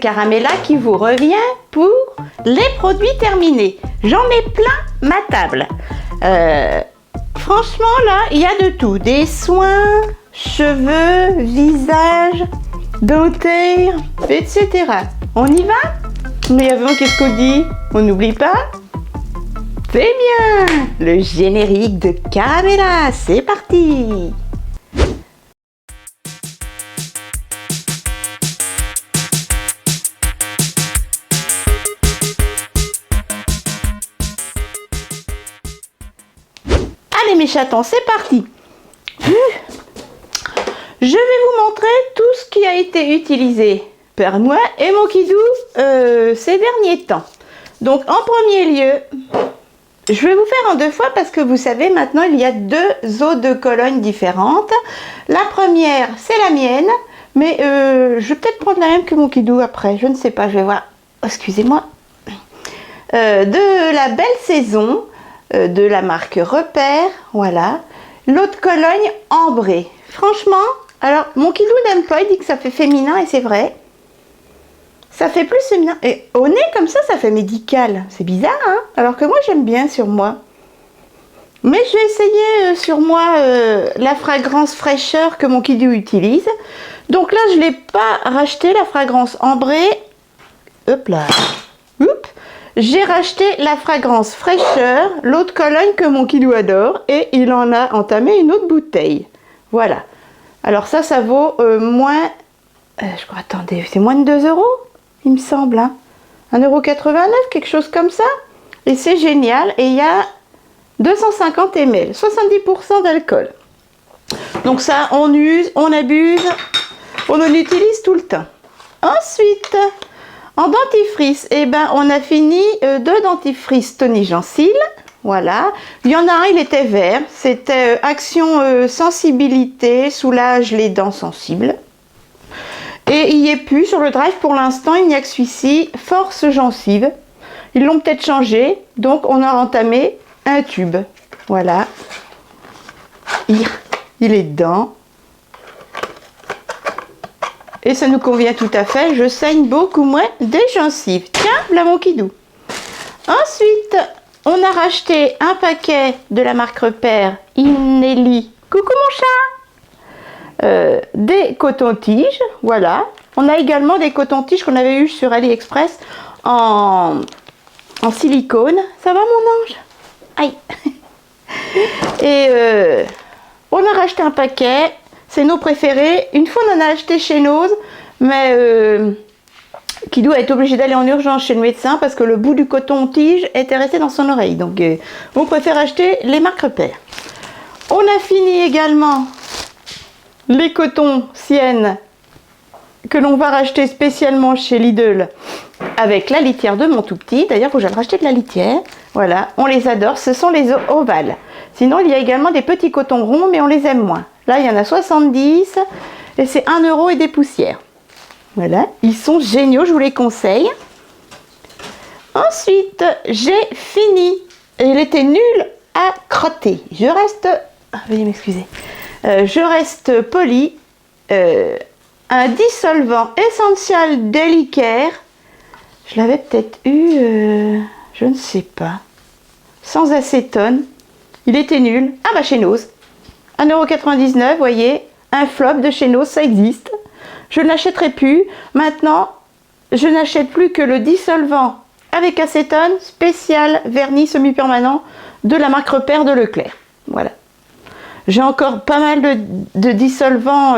Caramella qui vous revient pour les produits terminés. J'en ai plein ma table. Franchement là, il y a de tout. Des soins, cheveux, visage, dentaire, etc. On y va? Mais avant, qu'est-ce qu'on dit? On n'oublie pas? C'est bien! Le générique de Caramella, c'est parti! Allez mes chatons, c'est parti! Je vais vous montrer tout ce qui a été utilisé par moi et mon kidou ces derniers temps. Donc en premier lieu, je vais vous faire en deux fois parce que vous savez maintenant il y a deux eaux de Cologne différentes. La première c'est la mienne, mais je vais peut-être prendre la même que mon kidou après, je ne sais pas, je vais voir. Excusez-moi. De la belle saison, de la marque Repère, voilà. L'eau de Cologne ambrée. Franchement, alors mon kidou n'aime pas, il dit que ça fait féminin et c'est vrai. Ça fait plus féminin. Et au nez comme ça fait médical. C'est bizarre, hein? Alors que moi j'aime bien sur moi. Mais je vais essayer sur moi la fragrance fraîcheur que mon kidou utilise. Donc là je ne l'ai pas racheté la fragrance ambrée. Hop là. Oups. J'ai racheté la fragrance fraîcheur, l'eau de Cologne que mon kidou adore. Et il en a entamé une autre bouteille. Voilà. Alors ça vaut moins... je crois, attendez, c'est moins de 2 €, il me semble. Hein. 1,89 €, quelque chose comme ça. Et c'est génial. Et il y a 250 ml, 70% d'alcool. Donc ça, on use, on abuse, on en utilise tout le temps. Ensuite, en dentifrice, eh ben, on a fini 2 dentifrices Tony Gencil. Voilà, il y en a un, il était vert, c'était Action Sensibilité, soulage les dents sensibles. Et il n'y est plus sur le drive pour l'instant, il n'y a que celui-ci, Force Gencive. Ils l'ont peut-être changé, donc on a entamé un tube. Voilà, il est dedans. Et ça nous convient tout à fait, je saigne beaucoup moins des gencives. Tiens, là mon kidou. Ensuite, on a racheté un paquet de la marque Repère Inelli. Coucou mon chat! Des cotons-tiges, voilà. On a également des cotons-tiges qu'on avait eu sur AliExpress en silicone. Ça va mon ange? Aïe! Et on a racheté un paquet. C'est nos préférés. Une fois on en a acheté chez Nose, mais Kidou a été obligé d'aller en urgence chez le médecin parce que le bout du coton-tige était resté dans son oreille. Donc on préfère acheter les marques Repère. On a fini également les cotons Sienne que l'on va racheter spécialement chez Lidl avec la litière de mon tout petit. D'ailleurs, il faut que j'aille racheter de la litière. Voilà, on les adore. Ce sont les ovales. Sinon, il y a également des petits cotons ronds, mais on les aime moins. Là, il y en a 70 et c'est 1 € et des poussières. Voilà, ils sont géniaux, je vous les conseille. Ensuite, j'ai fini. Il était nul à crotter. Je reste... veuillez m'excuser. Je reste poli. Un dissolvant essentiel d'Elicaire. Je l'avais peut-être eu... je ne sais pas. Sans acétone. Il était nul. Ah bah chez Nose. 1,99 €, vous voyez. Un flop de chez Nose, ça existe. Je ne l'achèterai plus. Maintenant, je n'achète plus que le dissolvant avec acétone spécial vernis semi-permanent de la marque Repère de Leclerc. Voilà. J'ai encore pas mal de dissolvants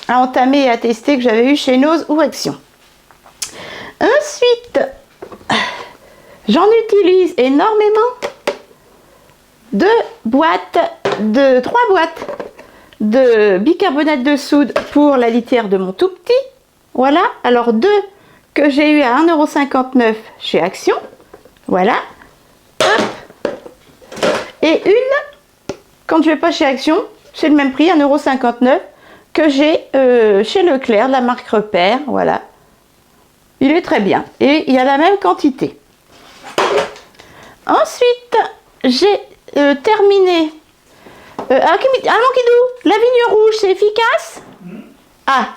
à entamer et à tester que j'avais eu chez Nose ou Action. Ensuite, j'en utilise énormément. 3 boîtes de bicarbonate de soude pour la litière de mon tout petit. Voilà, alors 2 que j'ai eu à 1,59 € chez Action. Voilà. Hop. Et une, quand je vais pas chez Action, c'est le même prix, 1,59 € que j'ai chez Leclerc, la marque Repère. Voilà. Il est très bien. Et il y a la même quantité. Ensuite, j'ai terminé. Ah mon kidou, la vigne rouge, c'est efficace? Ah,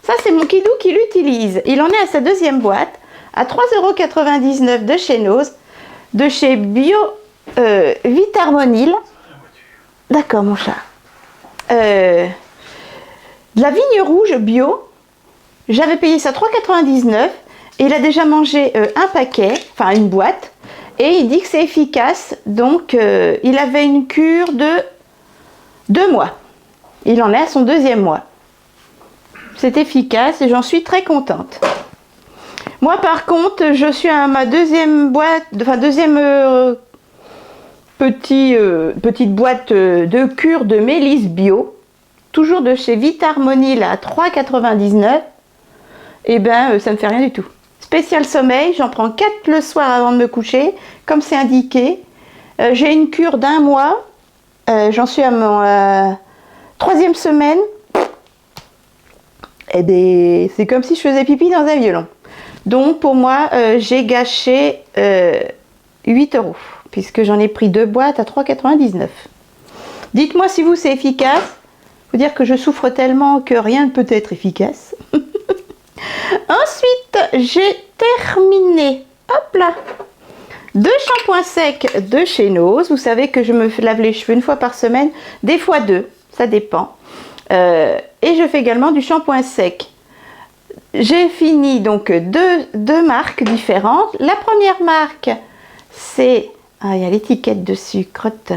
Ça, c'est mon Kidou qui l'utilise. Il en est à sa deuxième boîte, à 3,99 € de chez Nose, de chez Bio Vitharmonil. D'accord, mon chat. De la vigne rouge bio. J'avais payé ça 3,99 € et il a déjà mangé un paquet, enfin une boîte. Et il dit que c'est efficace. Donc, il avait une cure de 2 mois. Il en est à son deuxième mois. C'est efficace et j'en suis très contente. Moi, par contre, je suis à ma deuxième boîte, enfin deuxième petite boîte de cure de mélisse bio, toujours de chez Vitharmonil à 3,99 €. Et ben, ça ne me fait rien du tout. Spécial sommeil, j'en prends 4 le soir avant de me coucher, comme c'est indiqué. J'ai une cure d'1 mois. J'en suis à mon 3e semaine. Et bien, c'est comme si je faisais pipi dans un violon. Donc pour moi, j'ai gâché 8 €, puisque j'en ai pris 2 boîtes à 3,99 €. Dites-moi si vous c'est efficace. Faut dire que je souffre tellement que rien ne peut être efficace. Ensuite, j'ai terminé, hop là, 2 shampoings secs de chez Nose. Vous savez que je me lave les cheveux 1 fois par semaine, des fois 2, ça dépend. Et je fais également du shampoing sec. J'ai fini donc deux marques différentes. La première marque, c'est... Ah, il y a l'étiquette dessus, crotte.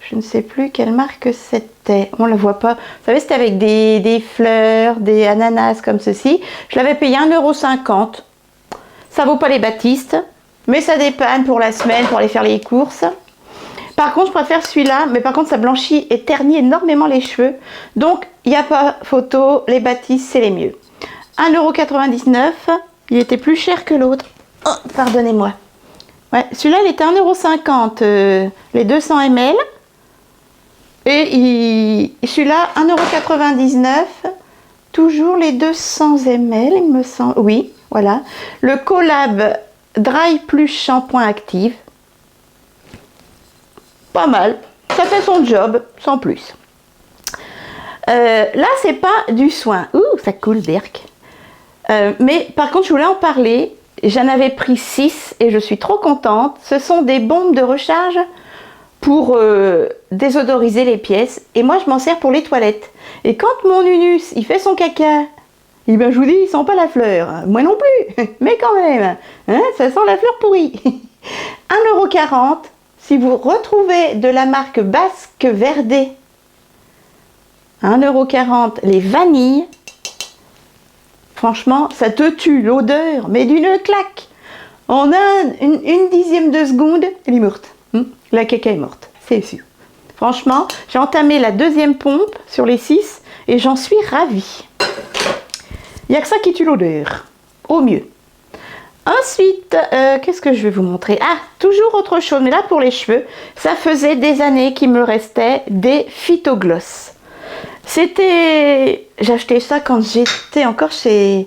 Je ne sais plus quelle marque c'était. On ne la voit pas. Vous savez, c'était avec des fleurs, des ananas comme ceci. Je l'avais payé 1,50 €. Ça vaut pas les Baptistes, mais ça dépanne pour la semaine, pour aller faire les courses. Par contre, je préfère celui-là, mais par contre, ça blanchit et ternit énormément les cheveux. Donc, il n'y a pas photo, les Baptistes, c'est les mieux. 1,99 €, il était plus cher que l'autre. Oh, pardonnez-moi. Ouais, celui-là, il était 1,50 €, les 200 ml. Et celui-là, 1,99 €, toujours les 200 ml, il me semble. Oui, voilà. Le Collab Dry Plus Shampoing Active. Pas mal, ça fait son job, sans plus. Là, c'est pas du soin. Ouh, ça coule, Berk. Mais par contre, je voulais en parler. J'en avais pris 6 et je suis trop contente. Ce sont des bombes de recharge pour désodoriser les pièces. Et moi, je m'en sers pour les toilettes. Et quand mon Unus, il fait son caca, eh ben, je vous dis, il sent pas la fleur. Moi non plus, mais quand même. Hein, ça sent la fleur pourrie. 1,40 €. Si vous retrouvez de la marque Basque Verdé, 1,40 €, les vanilles, franchement, ça te tue l'odeur, mais d'une claque. En une dixième de seconde, elle est morte. La caca est morte, c'est sûr. Franchement, j'ai entamé la 2e pompe sur les 6 et j'en suis ravie. Il n'y a que ça qui tue l'odeur, au mieux. Ensuite, qu'est-ce que je vais vous montrer? Ah, toujours autre chose, mais là pour les cheveux, ça faisait des années qu'il me restait des Phytogloss. C'était... J'ai acheté ça quand j'étais encore chez...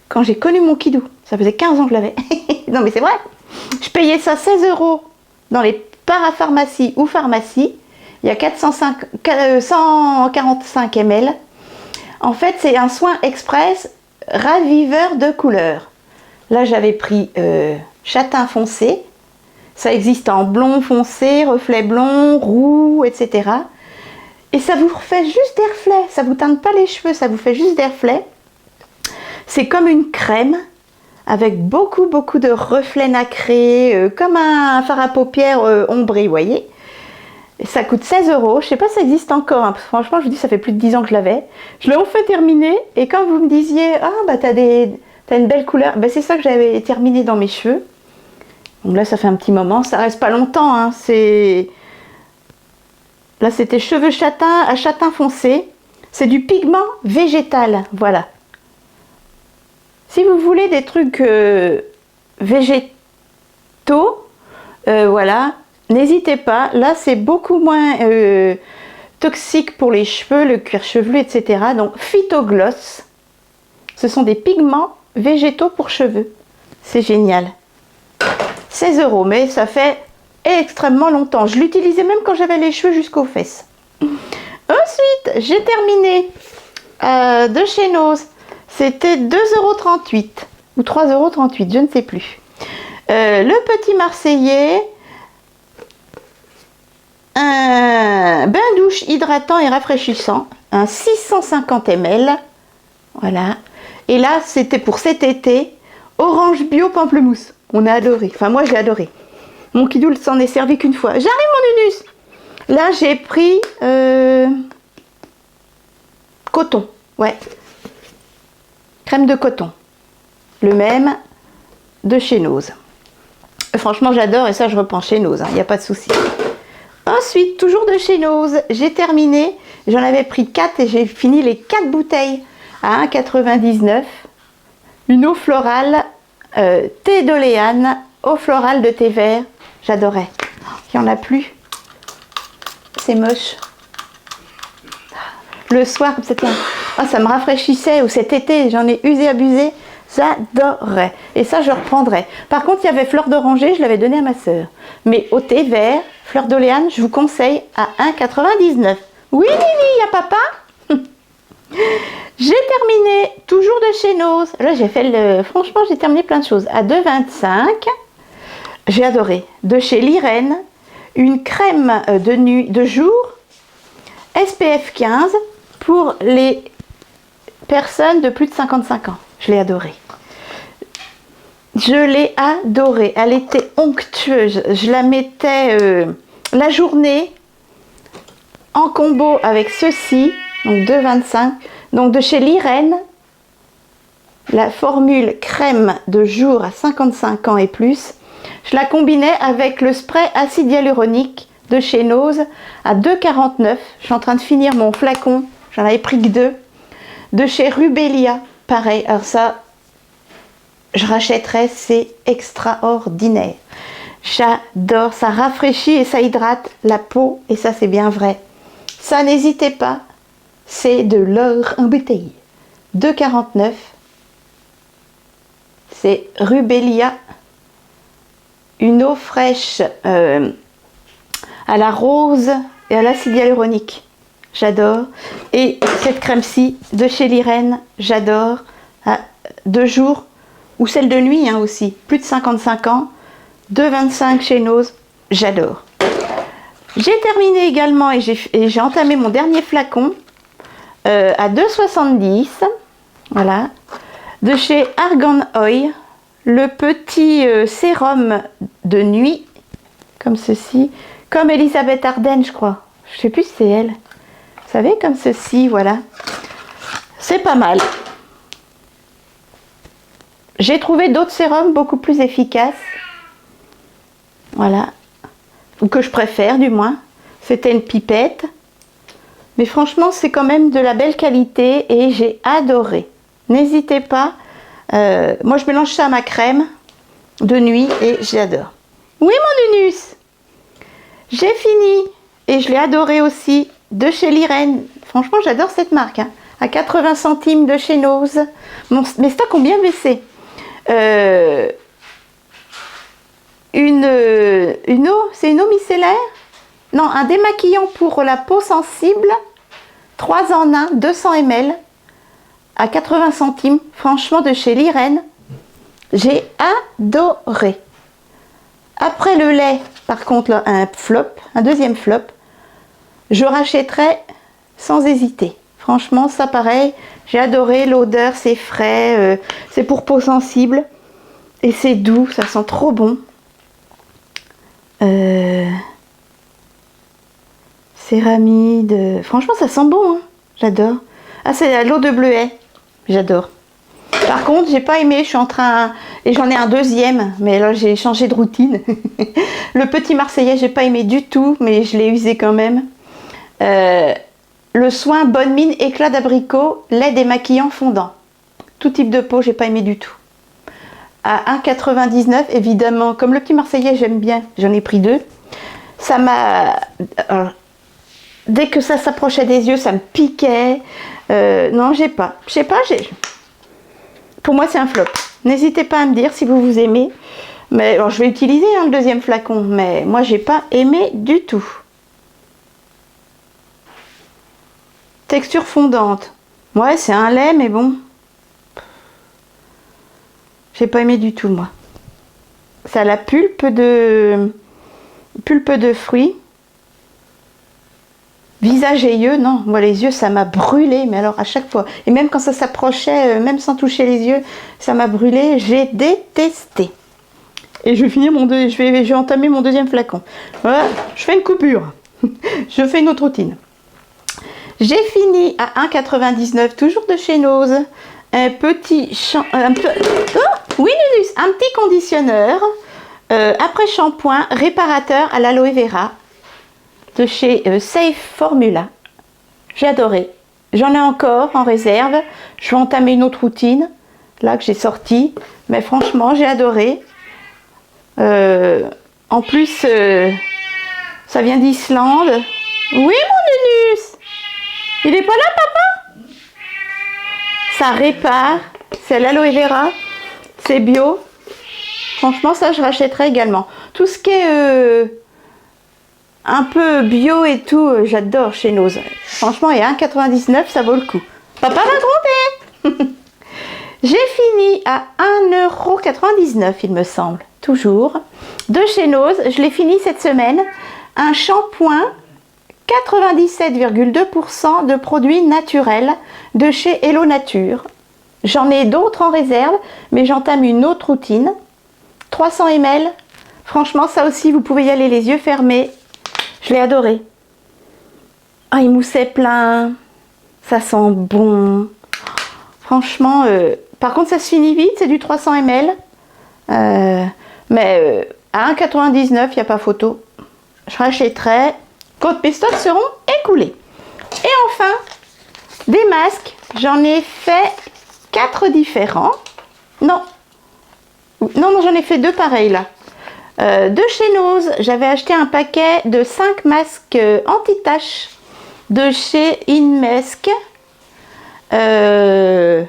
Quand j'ai connu mon Kidou. Ça faisait 15 ans que je l'avais. Non mais c'est vrai. Je payais ça 16 € dans les parapharmacies ou pharmacies. Il y a 145 ml. En fait, c'est un soin express raviveur de couleurs. Là, j'avais pris châtain foncé. Ça existe en blond foncé, reflet blond, roux, etc. Et ça vous refait juste des reflets. Ça vous teinte pas les cheveux, ça vous fait juste des reflets. C'est comme une crème avec beaucoup de reflets nacrés, comme un fard à paupières ombré, vous voyez. Et ça coûte 16 €. Je sais pas si ça existe encore. Hein. Franchement, je vous dis, ça fait plus de 10 ans que je l'avais. Je l'ai enfin terminé. Et quand vous me disiez, ah bah t'as une belle couleur, bah, c'est ça que j'avais terminé dans mes cheveux. Donc là, ça fait un petit moment. Ça reste pas longtemps. Hein. Là, c'était cheveux châtain à châtain foncé. C'est du pigment végétal. Voilà. Si vous voulez des trucs végétaux, voilà, n'hésitez pas. Là, c'est beaucoup moins toxique pour les cheveux, le cuir chevelu, etc. Donc, Phytogloss, ce sont des pigments végétaux pour cheveux. C'est génial. 16 €, mais ça fait extrêmement longtemps. Je l'utilisais même quand j'avais les cheveux jusqu'aux fesses. Ensuite, j'ai terminé de chez Nose. C'était 2,38 € ou 3,38 €, je ne sais plus. Le petit Marseillais, un bain-douche hydratant et rafraîchissant, un 650 ml. Voilà. Et là, c'était pour cet été, orange bio pamplemousse. On a adoré. Enfin, moi, j'ai adoré. Mon Kidou s'en est servi qu'une fois. J'arrive, mon Nunus. Là, j'ai pris coton. Ouais. Crème de coton. Le même de chez Nose. Franchement, j'adore et ça, je reprends chez Nose. Il n'y a pas de souci. Ensuite, toujours de chez Nose, j'ai terminé. J'en avais pris 4 et j'ai fini les 4 bouteilles à 1,99 €. Une eau florale, thé d'oléane, eau florale de thé vert. J'adorais. Il n'y en a plus. C'est moche. Le soir, c'était ça me rafraîchissait. Ou cet été, j'en ai usé, abusé. J'adorais. Et ça, je reprendrais. Par contre, il y avait fleur d'oranger, je l'avais donné à ma soeur. Mais au thé vert, fleur d'oléane, je vous conseille à 1,99 €. Oui, Lily, il y a papa. J'ai terminé, toujours de chez Nose. Là, j'ai fait franchement, j'ai terminé plein de choses. À 2,25 €. J'ai adoré. De chez Lirène, une crème de nuit, de jour, SPF 15 pour les personnes de plus de 55 ans. Je l'ai adorée. Je l'ai adorée. Elle était onctueuse. Je la mettais la journée en combo avec ceci. Donc 2,25 €. Donc de chez Lirène, la formule crème de jour à 55 ans et plus. Je la combinais avec le spray acide hyaluronique de chez Nose à 2,49 €. Je suis en train de finir mon flacon. J'en avais pris que 2. De chez Rubellia, pareil. Alors ça, je rachèterais, c'est extraordinaire. J'adore, ça rafraîchit et ça hydrate la peau. Et ça, c'est bien vrai. Ça, n'hésitez pas. C'est de l'or en bouteille. 2,49 €. C'est Rubellia. Une eau fraîche à la rose et à l'acide hyaluronique. J'adore. Et cette crème-ci de chez Lirène, j'adore. À 2 jours. Ou celle de nuit aussi. Plus de 55 ans. 2,25 € chez Nose. J'adore. J'ai terminé également et j'ai entamé mon dernier flacon à 2,70 €. Voilà. De chez Argan Oil. Le petit sérum de nuit. Comme ceci. Comme Elisabeth Arden, je crois. Je sais plus si c'est elle. Vous savez, comme ceci, voilà. C'est pas mal. J'ai trouvé d'autres sérums beaucoup plus efficaces. Voilà. Ou que je préfère, du moins. C'était une pipette. Mais franchement, c'est quand même de la belle qualité et j'ai adoré. N'hésitez pas. Moi, je mélange ça à ma crème de nuit et j'adore. Oui, mon Nunus. J'ai fini et je l'ai adoré aussi de chez Lirène. Franchement, j'adore cette marque. À 80 centimes de chez Nose. Mes stocks ont bien baissé. Une eau, c'est une eau micellaire? Non, un démaquillant pour la peau sensible. 3 en 1, 200 ml. À 80 centimes. Franchement, de chez Lirène. J'ai adoré. Après le lait, par contre, là, un flop, un deuxième flop, je rachèterai sans hésiter. Franchement, ça pareil, j'ai adoré l'odeur, c'est frais, c'est pour peau sensible et c'est doux, ça sent trop bon. Céramide, franchement, ça sent bon, hein. J'adore. Ah, c'est l'eau de bleuet, j'adore. Par contre, j'ai pas aimé, je suis en train... Et j'en ai un deuxième, mais là, j'ai changé de routine. Le petit Marseillais, j'ai pas aimé du tout, mais je l'ai usé quand même. Le soin Bonne Mine éclat d'abricot, lait démaquillant fondant. Tout type de peau, j'ai pas aimé du tout. À 1,99 €, évidemment, comme le petit Marseillais, j'aime bien, j'en ai pris 2. Ça m'a... dès que ça s'approchait des yeux, ça me piquait. Non, j'ai pas. Je sais pas, pour moi, c'est un flop. N'hésitez pas à me dire si vous aimez. Mais alors, je vais utiliser le deuxième flacon. Mais moi, j'ai pas aimé du tout. Texture fondante. Ouais, c'est un lait, mais bon. J'ai pas aimé du tout, moi. Ça a la pulpe de fruits. Visage et yeux, non. Moi, les yeux, ça m'a brûlé. Mais alors, à chaque fois. Et même quand ça s'approchait, même sans toucher les yeux, ça m'a brûlé. J'ai détesté. Et je vais finir je vais entamer mon deuxième flacon. Voilà, je fais une coupure. Je fais une autre routine. J'ai fini à 1,99 toujours de chez Nose. Un petit un petit conditionneur après shampoing réparateur à l'aloe vera de chez Safe Formula. J'ai adoré. J'en ai encore en réserve. Je vais entamer une autre routine là que j'ai sortie. Mais franchement, j'ai adoré. En plus, ça vient d'Islande. Oui, mon Nunus. Il est pas là, papa? Ça répare. C'est l'aloe vera. C'est bio. Franchement, ça, je rachèterai également. Tout ce qui est un peu bio et tout, j'adore chez Nose. Franchement, et 1,99 €, ça vaut le coup. Papa va tromper. J'ai fini à 1,99 € il me semble. Toujours. De chez Nose, je l'ai fini cette semaine. Un shampoing 97,2% de produits naturels de chez Hello Nature. J'en ai d'autres en réserve, mais j'entame une autre routine. 300 ml. Franchement, ça aussi, vous pouvez y aller les yeux fermés. Je l'ai adoré. Ah, il moussait plein. Ça sent bon. Franchement, par contre, ça se finit vite. C'est du 300 ml. Mais à 1,99 €, il n'y a pas photo. Je rachèterai quand mes stocks seront écoulés. Et enfin, des masques. J'en ai fait 4 différents. Non, j'en ai fait 2 pareils là. De chez Nose, j'avais acheté un paquet de 5 masques anti-taches de chez Inmesk. Je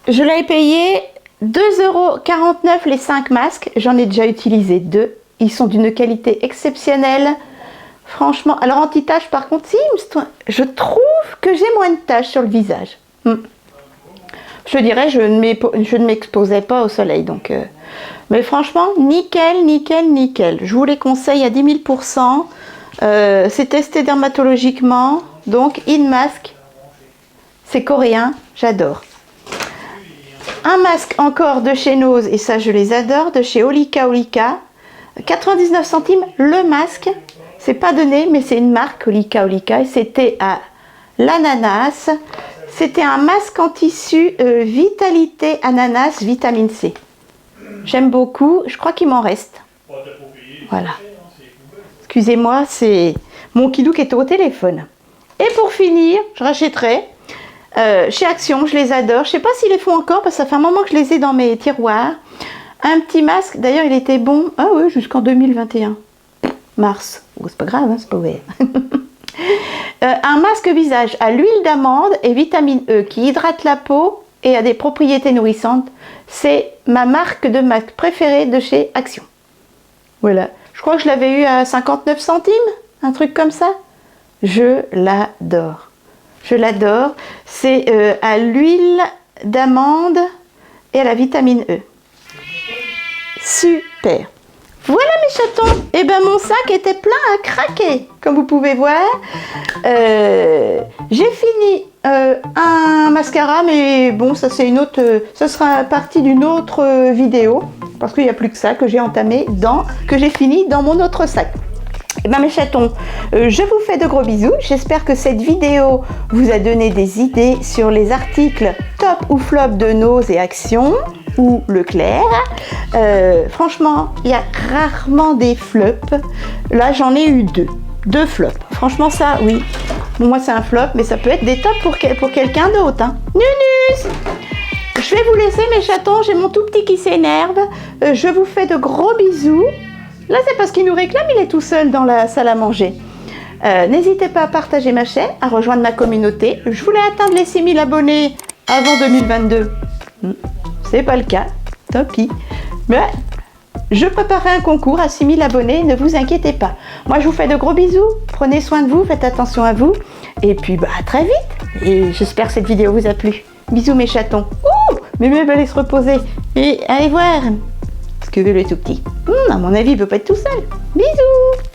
l'avais payé 2,49 € les 5 masques. J'en ai déjà utilisé 2. Ils sont d'une qualité exceptionnelle. Franchement, alors anti-taches par contre, si, je trouve que j'ai moins de taches sur le visage. Je dirais, je ne m'exposais pas au soleil. Donc, mais franchement, nickel, nickel, nickel. Je vous les conseille à 10 000%. C'est testé dermatologiquement. Donc, Inmask, c'est coréen, j'adore. Un masque encore de chez Nose, et ça je les adore, de chez Olika Olika. 99 centimes le masque. C'est pas donné, mais c'est une marque Olika Olika. Et c'était à l'ananas. C'était un masque en tissu Vitalité Ananas Vitamine C. J'aime beaucoup. Je crois qu'il m'en reste. Voilà. Excusez-moi, c'est mon Kidou qui est au téléphone. Et pour finir, je rachèterai chez Action. Je les adore. Je sais pas s'ils les font encore parce que ça fait un moment que je les ai dans mes tiroirs. Un petit masque. D'ailleurs, il était bon. Ah oui, jusqu'en 2021. Mars. Oh, c'est pas grave, hein, c'est pas ouvert. Un masque visage à l'huile d'amande et vitamine E qui hydrate la peau et a des propriétés nourrissantes. C'est ma marque de masque préférée de chez Action. Voilà. Je crois que je l'avais eu à 59 centimes, un truc comme ça. Je l'adore. Je l'adore. C'est à l'huile d'amande et à la vitamine E. Super. Voilà mes chatons. Et ben mon sac était plein à craquer, comme vous pouvez voir. J'ai fini un mascara, mais bon, ça c'est une autre. Ça sera partie d'une autre vidéo, parce qu'il n'y a plus que ça que j'ai entamé que j'ai fini dans mon autre sac. Et ben mes chatons, je vous fais de gros bisous. J'espère que cette vidéo vous a donné des idées sur les articles top ou flop de Nose et Action ou Leclerc. Franchement, il y a rarement des flops. Là, j'en ai eu 2 flops. Franchement, ça, oui. Bon, moi, c'est un flop, mais ça peut être des tops pour quelqu'un d'autre. Hein. Nunus! Je vais vous laisser, mes chatons. J'ai mon tout petit qui s'énerve. Je vous fais de gros bisous. Là, c'est parce qu'il nous réclame, il est tout seul dans la salle à manger. N'hésitez pas à partager ma chaîne, à rejoindre ma communauté. Je voulais atteindre les 6 000 abonnés avant 2022. C'est pas le cas, tant pis. Mais je préparerai un concours à 6 000 abonnés, ne vous inquiétez pas. Moi, je vous fais de gros bisous. Prenez soin de vous, faites attention à vous. Et puis bah à très vite. Et j'espère que cette vidéo vous a plu. Bisous mes chatons. Ouh, Mémé va aller se reposer. Et allez voir ce que veut le tout petit. À mon avis, il ne peut pas être tout seul. Bisous.